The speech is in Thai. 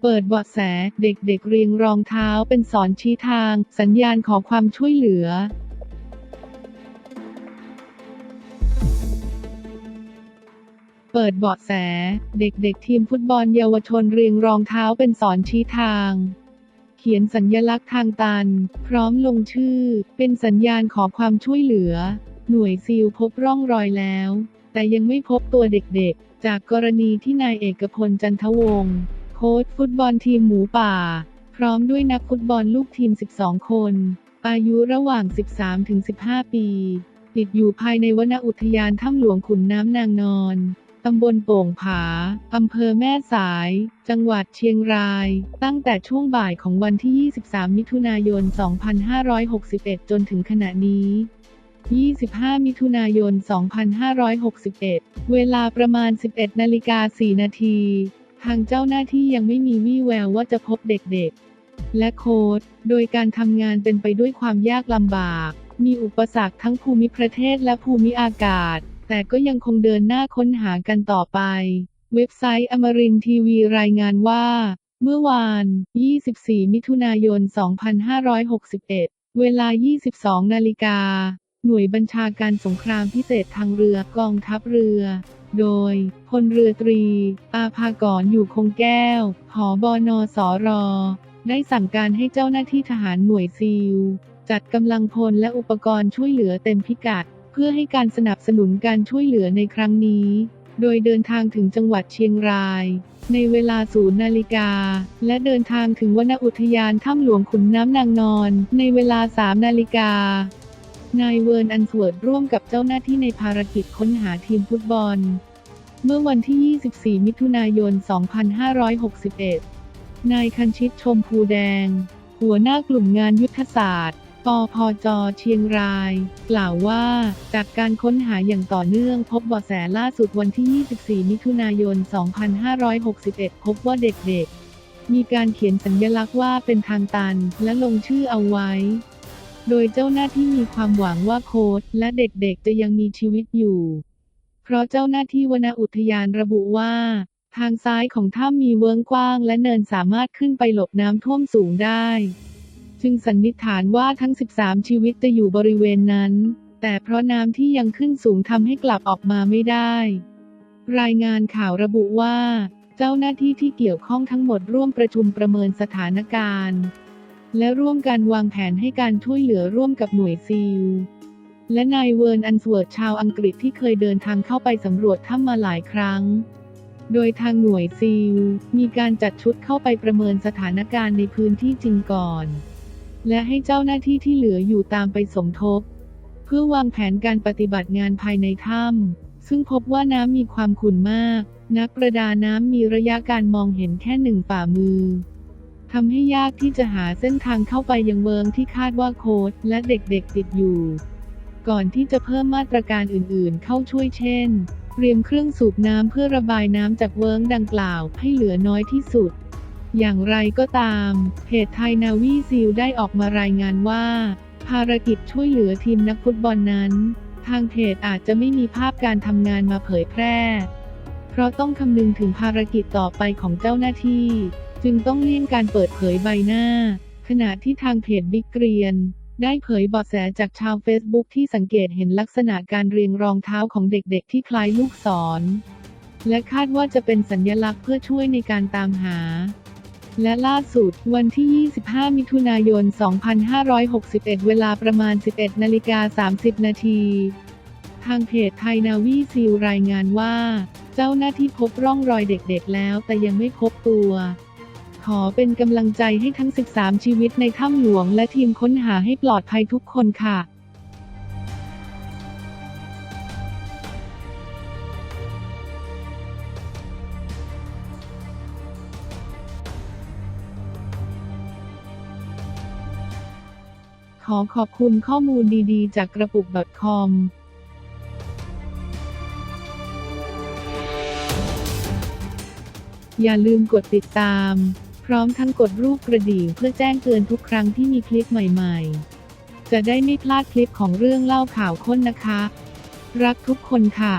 เปิดเบาะแสเด็กๆเรียงรองเท้าเป็นสอนชี้ทางสัญญาณขอความช่วยเหลือเปิดเบาะแสเด็กๆทีมฟุตบอลเยาวชนเรียงรองเท้าเป็นสอนชี้ทางเขียนสัญลักษณ์ทางตันพร้อมลงชื่อเป็นสัญญาณขอความช่วยเหลือหน่วยซีลพบร่องรอยแล้วแต่ยังไม่พบตัวเด็กๆจากกรณีที่นายเอกพลจันทวงศ์โค้ชฟุตบอลทีมหมูป่าพร้อมด้วยนักฟุตบอลลูกทีม12คนอายุระหว่าง 13-15 ปีติดอยู่ภายในวนอุทยานถ้ำหลวงขุนน้ำนางนอนตำบลโป่งผาอำเภอแม่สายจังหวัดเชียงรายตั้งแต่ช่วงบ่ายของวันที่ 23 มิถุนายน 2561 จนถึงขณะนี้ 25 มิถุนายน 2561 เวลาประมาณ 11:04 นาทีทางเจ้าหน้าที่ยังไม่มีวี่แววว่าจะพบเด็กๆและโค้ชโดยการทำงานเป็นไปด้วยความยากลำบากมีอุปสรรคทั้งภูมิประเทศและภูมิอากาศแต่ก็ยังคงเดินหน้าค้นหากันต่อไปเว็บไซต์อมรินทร์ทีวีรายงานว่าเมื่อวาน 24 มิถุนายน 2561 เวลา 22 นาฬิกาหน่วยบัญชาการสงครามพิเศษทางเรือกองทัพเรือโดยพลเรือตรีอาภากรอยู่คงแก้วผบนสรได้สั่งการให้เจ้าหน้าที่ทหารหน่วยซีลจัดกำลังพลและอุปกรณ์ช่วยเหลือเต็มพิกัดเพื่อให้การสนับสนุนการช่วยเหลือในครั้งนี้โดยเดินทางถึงจังหวัดเชียงรายในเวลา 0 นาฬิกาและเดินทางถึงวนอุทยานถ้ำหลวงขุนน้ำนางนอนในเวลา 3 นาฬิกานายเวิร์น อันสเวิร์ดร่วมกับเจ้าหน้าที่ในภารกิจค้นหาทีมฟุตบอลเมื่อวันที่ 24 มิถุนายน 2561 นายคันชิตชมพูแดงหัวหน้ากลุ่มงานยุทธศาสตร์ปพจ.เชียงรายกล่าวว่าจากการค้นหาอย่างต่อเนื่องพบเบาะแสล่าสุดวันที่ 24 มิถุนายน 2561 พบว่าเด็กๆมีการเขียนสัญลักษณ์ว่าเป็นทางตันและลงชื่อเอาไว้โดยเจ้าหน้าที่มีความหวังว่าโค้ชและเด็กๆจะยังมีชีวิตอยู่เพราะเจ้าหน้าที่วนอุทยานระบุว่าทางซ้ายของถ้ำมีเวิ้งกว้างและเนินสามารถขึ้นไปหลบน้ำท่วมสูงได้จึงสันนิษฐานว่าทั้ง 13 ชีวิตจะอยู่บริเวณนั้นแต่เพราะน้ำที่ยังขึ้นสูงทำให้กลับออกมาไม่ได้รายงานข่าวระบุว่าเจ้าหน้าที่ที่เกี่ยวข้องทั้งหมดร่วมประชุมประเมินสถานการณ์และร่วมกันวางแผนให้การช่วยเหลือร่วมกับหน่วยซีลและนายเวิร์น อันสเวิร์ดชาวอังกฤษที่เคยเดินทางเข้าไปสำรวจถ้ำมาหลายครั้งโดยทางหน่วยซีลมีการจัดชุดเข้าไปประเมินสถานการณ์ในพื้นที่จริงก่อนและให้เจ้าหน้าที่ที่เหลืออยู่ตามไปสมทบเพื่อวางแผนการปฏิบัติงานภายในถ้ำซึ่งพบว่าน้ำมีความขุ่นมากนักประดาน้ำมีระยะการมองเห็นแค่1 ฝ่ามือทำให้ยากที่จะหาเส้นทางเข้าไปยังเวิ้งที่คาดว่าโค้ชและเด็กๆติดอยู่ก่อนที่จะเพิ่มมาตรการอื่นๆเข้าช่วยเช่นเตรียมเครื่องสูบน้ำเพื่อระบายน้ำจากเวิ้งดังกล่าวให้เหลือน้อยที่สุดอย่างไรก็ตามเพจไทยนาวีซีลได้ออกมารายงานว่าภารกิจช่วยเหลือทีมนักฟุตบอลนั้นทางเพจอาจจะไม่มีภาพการทำงานมาเผยแพร่เพราะต้องคำนึงถึงภารกิจต่อไปของเจ้าหน้าที่จึงต้องเลี่ยงการเปิดเผยใบหน้าขณะที่ทางเพจบิ๊กเกรียนได้เผยเบาะแสจากชาวเฟซบุ๊กที่สังเกตเห็นลักษณะการเรียงรองเท้าของเด็กๆที่คล้ายลูกศรและคาดว่าจะเป็นสัญลักษณ์เพื่อช่วยในการตามหาและล่าสุดวันที่ 25 มิถุนายน 2561 เวลาประมาณ 11:30 นาทีทางเพจไทยนาวีซีลรายงานว่าเจ้าหน้าที่พบร่องรอยเด็กๆแล้วแต่ยังไม่พบตัวขอเป็นกำลังใจให้ทั้ง 13 ชีวิตในถ้ำหลวงและทีมค้นหาให้ปลอดภัยทุกคนค่ะขอขอบคุณข้อมูลดีๆจากกระปุก .com อย่าลืมกดติดตามพร้อมทั้งกดรูปกระดิ่งเพื่อแจ้งเตือนทุกครั้งที่มีคลิปใหม่ๆจะได้ไม่พลาดคลิปของเรื่องเล่าข่าวค้นนะคะรักทุกคนค่ะ